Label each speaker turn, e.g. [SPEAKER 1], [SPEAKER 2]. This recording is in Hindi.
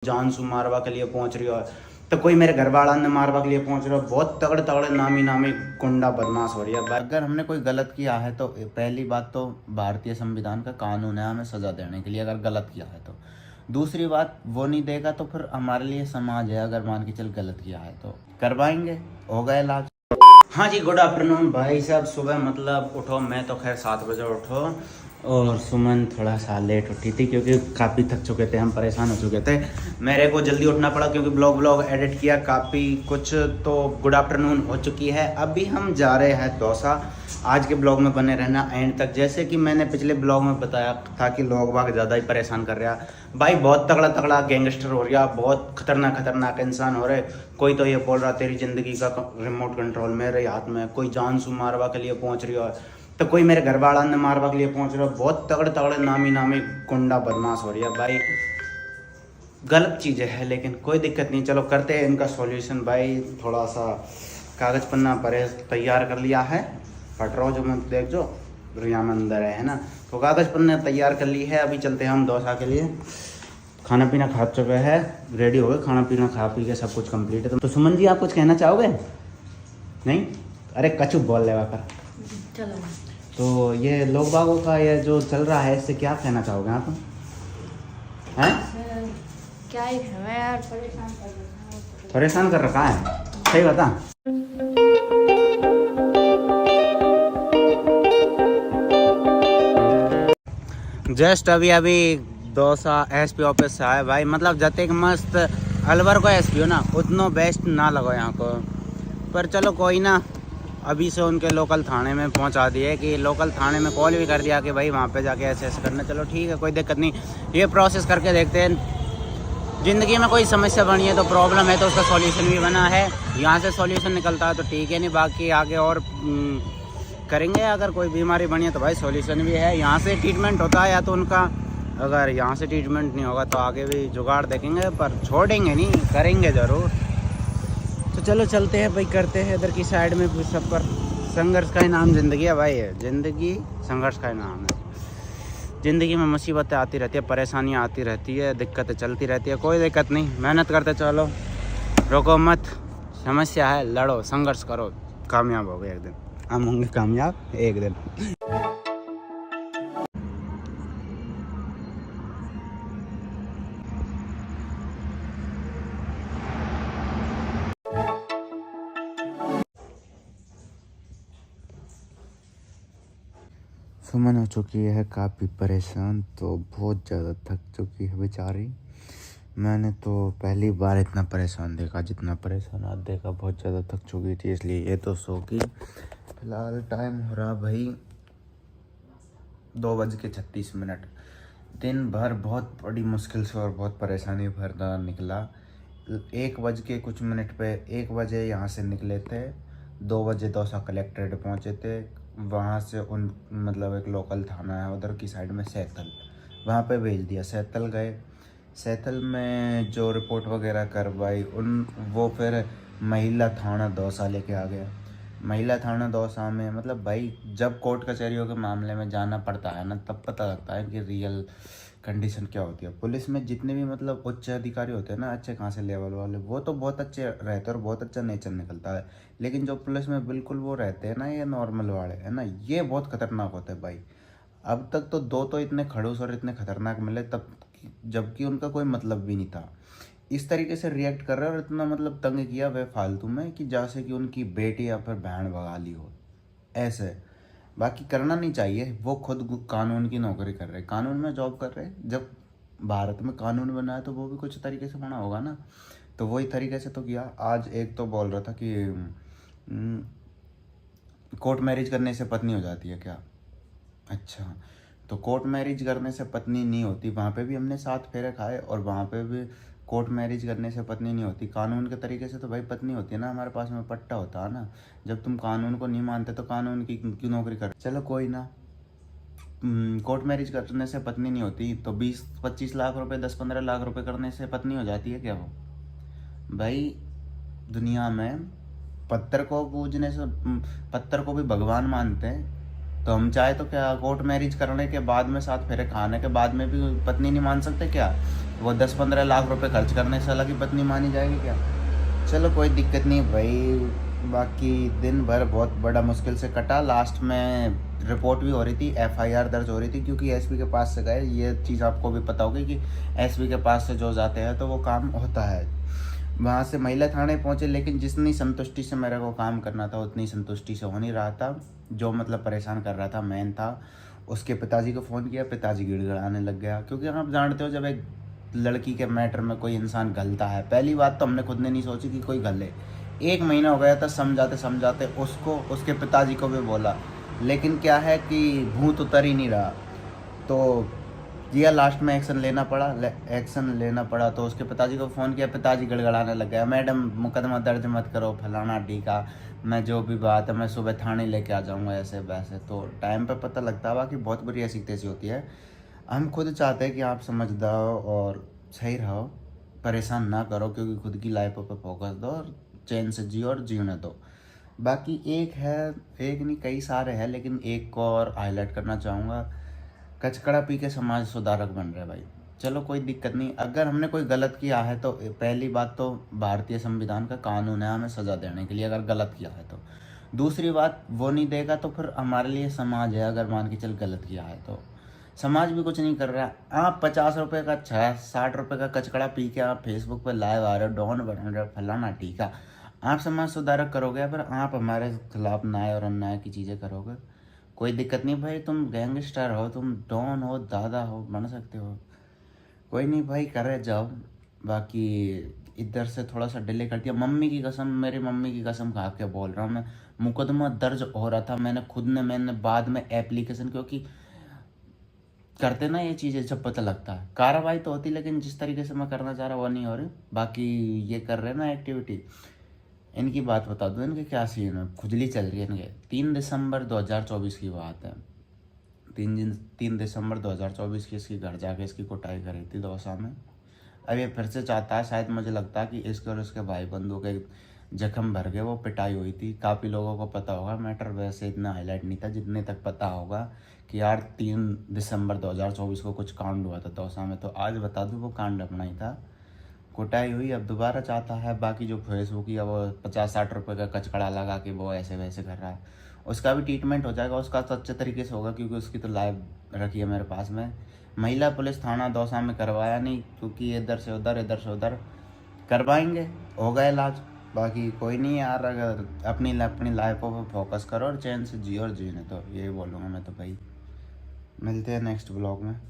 [SPEAKER 1] जानसू मारवा के लिए पहुंच रही हो, तो कोई मेरे घर वाला ने मारवा के लिए पहुंच रहा हो। बहुत तगड़े तगड़े नामी नामी गुंडा बदमाश हो रही है। अगर हमने कोई गलत किया है तो पहली बात तो भारतीय संविधान का कानून है हमें सजा देने के लिए, अगर गलत किया है तो। दूसरी बात, वो नहीं देगा तो फिर हमारे लिए समाज है, अगर मान के चल गलत किया है तो करवाएंगे, होगा इलाज। हाँ जी, गुड आफ्टरनून भाई साहब। सुबह मतलब उठो, मैं तो खैर 7 बजे उठो, और सुमन थोड़ा सा लेट उठी थी क्योंकि काफ़ी थक चुके थे, हम परेशान हो चुके थे। मेरे को जल्दी उठना पड़ा क्योंकि ब्लॉग एडिट किया काफ़ी कुछ। तो गुड आफ्टरनून हो चुकी है, अभी हम जा रहे हैं दौसा। आज के ब्लॉग में बने रहना एंड तक। जैसे कि मैंने पिछले ब्लॉग में बताया था कि लोग बाग ज़्यादा ही परेशान कर रहा भाई, बहुत तगड़ा तगड़ा गैंगस्टर हो रहा, बहुत खतरनाक खतरनाक इंसान हो रहे। कोई तो ये बोल रहा तेरी ज़िंदगी का रिमोट कंट्रोल मेरे हाथ में, कोई जानसू मारवा के लिए पहुंच रही हो, तो कोई मेरे घर वाला ने मारवा के लिए पहुंच रहा हो। बहुत तगड़े तगड़े नामी नामी गुंडा बदमाश हो रही है भाई। गलत चीज़ें है लेकिन कोई दिक्कत नहीं, चलो करते हैं इनका सॉल्यूशन भाई। थोड़ा सा कागज़ पन्ना परे तैयार कर लिया है, पढ़ रहा हो जो मैं देख जो रिया में अंदर है ना, तो कागज़ पन्ना तैयार कर ली है। अभी चलते हैं हम दौसा के लिए। खाना पीना खा चुके हैं, रेडी हो गए, खाना पीना खा पी के सब कुछ कंप्लीट है। तो सुमन जी, आप कुछ कहना चाहोगे? नहीं, अरे कछु बोल ले पर।
[SPEAKER 2] चलो।
[SPEAKER 1] तो ये लोग बागों का ये जो चल रहा है, इससे क्या कहना चाहोगे आप? हैं?
[SPEAKER 2] क्या ही है यार, परेशान कर रखा है।
[SPEAKER 1] परेशान कर रखा है, सही बता। जस्ट अभी दौसा एसपी ऑफिस से आए भाई। मतलब जते एक मस्त अलवर को एसपी हो ना, उतना बेस्ट ना लगो यहाँ को, पर चलो कोई ना। अभी से उनके लोकल थाने में पहुंचा दिए कि लोकल थाने में कॉल भी कर दिया कि भाई वहाँ पे जाके ऐसे ऐसे करना। चलो ठीक है, कोई दिक्कत नहीं, ये प्रोसेस करके देखते हैं। ज़िंदगी में कोई समस्या बनी है तो प्रॉब्लम है तो उसका सॉल्यूशन भी बना है, यहाँ से सॉल्यूशन निकलता है तो ठीक है, नहीं बाकी आगे और करेंगे। अगर कोई बीमारी बनी है तो भाई सॉल्यूशन भी है, यहाँ से ट्रीटमेंट होता है या तो उनका। अगर यहाँ से ट्रीटमेंट नहीं होगा तो आगे भी जुगाड़ देखेंगे, पर छोड़ेंगे नहीं, करेंगे ज़रूर। तो चलो चलते हैं भाई, करते हैं इधर की साइड में भी सब पर। संघर्ष का ही नाम ज़िंदगी है भाई, है ज़िंदगी संघर्ष का ही नाम है। ज़िंदगी में मुसीबतें आती रहती है, परेशानियाँ आती रहती है, दिक्कतें चलती रहती है, कोई दिक्कत नहीं, मेहनत करते चलो, रोको मत। समस्या है, लड़ो, संघर्ष करो, कामयाब हो गए एक दिन। हम होंगे कामयाब एक दिन। सुमन हो चुकी है काफ़ी परेशान, तो बहुत ज़्यादा थक चुकी है बेचारी। मैंने तो पहली बार इतना परेशान देखा जितना परेशान आज देखा। बहुत ज़्यादा थक चुकी थी, इसलिए ये तो सो गई। फिलहाल टाइम हो रहा भाई 2:36। दिन भर बहुत बड़ी मुश्किल से और बहुत परेशानी भरना निकला। 1:00 पे 1 बजे यहाँ से निकले थे, 2 बजे दौसा कलेक्ट्रेट पहुँचे थे। वहाँ से उन मतलब एक लोकल थाना है उधर की साइड में सैतल, वहाँ पे भेज दिया। सैतल गए, सैतल में जो रिपोर्ट वगैरह करवाई वो फिर महिला थाना दौसा लेके आ गया। महिला थाना दौसा में मतलब भाई जब कोर्ट कचहरियों के मामले में जाना पड़ता है ना, तब पता लगता है कि रियल कंडीशन क्या होती है। पुलिस में जितने भी मतलब उच्च अधिकारी होते हैं ना, अच्छे खासे लेवल वाले, वो तो बहुत अच्छे रहते हैं और बहुत अच्छा नेचर निकलता है। लेकिन जो पुलिस में बिल्कुल वो रहते हैं ना, ये नॉर्मल वाले है ना, ये बहुत खतरनाक होते हैं भाई। अब तक तो 2 तो इतने खड़ूस और इतने खतरनाक मिले, तब जबकि उनका कोई मतलब भी नहीं था। इस तरीके से रिएक्ट कर रहे हैं और इतना मतलब तंग किया वे फालतू में कि जैसे कि उनकी बेटी या फिर बहन भगा ली हो, ऐसे। बाकी करना नहीं चाहिए, वो खुद कानून की नौकरी कर रहे, कानून में जॉब कर रहे। जब भारत में कानून बना है तो वो भी कुछ तरीके से बना होगा ना, तो वही तरीके से तो किया। आज एक तो बोल रहा था कि कोर्ट मैरिज करने से पत्नी हो जाती है क्या? अच्छा, तो कोर्ट मैरिज करने से पत्नी नहीं होती, वहाँ पे भी हमने 7 फेरे खाए और वहाँ पे भी कोर्ट मैरिज करने से पत्नी नहीं होती। कानून के तरीके से तो भाई पत्नी होती है ना, हमारे पास में पट्टा होता है ना। जब तुम कानून को नहीं मानते तो कानून की क्यों नौकरी कर? चलो कोई ना, कोर्ट मैरिज करने से पत्नी नहीं होती तो 20-25 लाख रुपए, 10-15 लाख रुपए करने से पत्नी हो जाती है क्या? वो भाई दुनिया में पत्थर को पूजने से, पत्थर को भी भगवान मानते हैं, तो हम चाहे तो क्या कोर्ट मैरिज करने के बाद में साथ फेरे खाने के बाद में भी पत्नी नहीं मान सकते क्या? वो 10-15 लाख रुपए खर्च करने से अलग ही पत्नी मानी जाएगी क्या? चलो कोई दिक्कत नहीं भाई। बाकी दिन भर बहुत बड़ा मुश्किल से कटा। लास्ट में रिपोर्ट भी हो रही थी, एफआईआर दर्ज हो रही थी, क्योंकि एसपी के पास से गए। ये चीज़ आपको भी पता होगी कि एसपी के पास से जो जाते हैं तो वो काम होता है। वहाँ से महिला थाने पहुँचे, लेकिन जितनी संतुष्टि से मेरे को काम करना था उतनी संतुष्टि से हो नहीं रहा था। जो मतलब परेशान कर रहा था मेन था, उसके पिताजी को फ़ोन किया, पिताजी गिड़गिड़ाने लग गया। क्योंकि आप जानते हो जब एक लड़की के मैटर में कोई इंसान गलता है, पहली बात तो हमने खुद ने नहीं सोची कि कोई गले। 1 महीना हो गया था समझाते समझाते उसको, उसके पिताजी को भी बोला, लेकिन क्या है कि भूत उतर ही नहीं रहा। तो दिया लास्ट में एक्शन लेना पड़ा। तो उसके पिताजी को फ़ोन किया, पिताजी गड़गड़ाने लग गया, मैडम मुकदमा दर्ज मत करो, फलाना टीका, मैं जो भी बात है मैं सुबह थाने लेके आ जाऊँगा, ऐसे वैसे। तो टाइम पे पता लगता है कि बहुत बुरी ऐसी तैसी होती है। हम खुद चाहते हैं कि आप समझदार हो और सही रहो, परेशान ना करो, क्योंकि खुद की लाइफ पर फोकस दो और चैन से जियो और जीने दो। बाकी एक नहीं कई सारे हैं, लेकिन एक को और हाईलाइट करना चाहूँगा। कचकड़ा पी के समाज सुधारक बन रहे भाई। चलो कोई दिक्कत नहीं, अगर हमने कोई गलत किया है तो पहली बात तो भारतीय संविधान का कानून है हमें सज़ा देने के लिए, अगर गलत किया है तो। दूसरी बात, वो नहीं देगा तो फिर हमारे लिए समाज है, अगर मान के चल गलत किया है तो समाज भी कुछ नहीं कर रहा है। आप 50 रुपये का 60 रुपये का कचकड़ा पी के आप फेसबुक पर लाइव आ रहे हो, डॉन बन रहे हो, फलाना टीका, आप समाज सुधारक करोगे, फिर आप हमारे खिलाफ न्याय और अन्याय की चीज़ें करोगे। कोई दिक्कत नहीं भाई, तुम गैंगस्टर हो, तुम डॉन हो, दादा हो, बन सकते हो, कोई नहीं भाई, करे जाओ। बाकी इधर से थोड़ा सा डिले कर दिया, मम्मी की कसम, मेरी मम्मी की कसम खा के बोल रहा हूँ मैं, मुकदमा दर्ज हो रहा था, मैंने बाद में एप्लीकेशन, क्योंकि करते ना ये चीज़ें जब पता लगता है, कार्रवाई तो होती, लेकिन जिस तरीके से मैं करना चाह रहा वो नहीं हो रही। बाकी ये कर रहे हैं ना एक्टिविटी, इनकी बात बता दूँ, इनके क्या सीन है, खुजली चल रही है इनके। 3 दिसंबर 2024 की बात है, 3 दिसंबर 2024 की इसकी घर जाके इसकी कुटाई करी थी दौसा में। अब ये फिर से चाहता है, शायद मुझे लगता है कि इसके और इसके भाई बंधु के जख्म भर गए, वो पिटाई हुई थी। काफ़ी लोगों को पता होगा, मैटर वैसे इतना हाईलाइट नहीं था जितने तक पता होगा कि यार 3 दिसंबर 2024 को कुछ कांड हुआ था दौसा में। तो आज बता दूँ, वो कांड अपना ही था, कुटाई हुई। अब दोबारा चाहता है, बाकी जो फेसबुक या वो 50-60 रुपये का कचकड़ा लगा के वो ऐसे वैसे कर रहा है, उसका भी ट्रीटमेंट हो जाएगा, उसका तो अच्छे तरीके से होगा, क्योंकि उसकी तो लाइव रखी है मेरे पास में। महिला पुलिस थाना दौसा में करवाया नहीं, क्योंकि इधर से उधर करवाएंगे, होगा इलाज। बाकी कोई नहीं यार, अगर अपनी लाइफ पर फोकस करो और चैन से जियो और जीने, तो यही बोलूँगा मैं तो भाई। मिलते हैं नेक्स्ट ब्लॉग में।